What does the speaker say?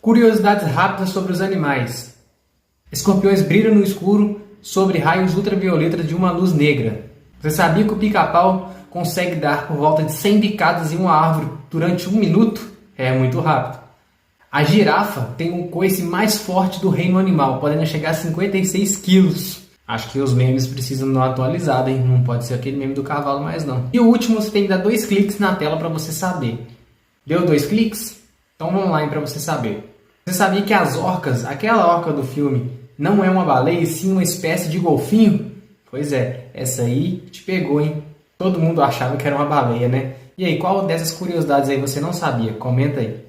Curiosidades rápidas sobre os animais. Escorpiões brilham no escuro sobre raios ultravioletas de uma luz negra. Você sabia que o pica-pau consegue dar por volta de 100 bicadas em uma árvore durante 1 minuto? É muito rápido. A girafa tem o coice mais forte do reino animal, podendo chegar a 56 quilos. Acho que os memes precisam dar uma atualizada, hein? Não pode ser aquele meme do cavalo mais não. E o último, você tem que dar 2 cliques na tela para você saber. Deu 2 cliques? Então vamos lá para você saber. Você sabia que as orcas, aquela orca do filme, não é uma baleia, e sim uma espécie de golfinho? Pois é, essa aí te pegou, hein? Todo mundo achava que era uma baleia, né? E aí, qual dessas curiosidades aí você não sabia? Comenta aí.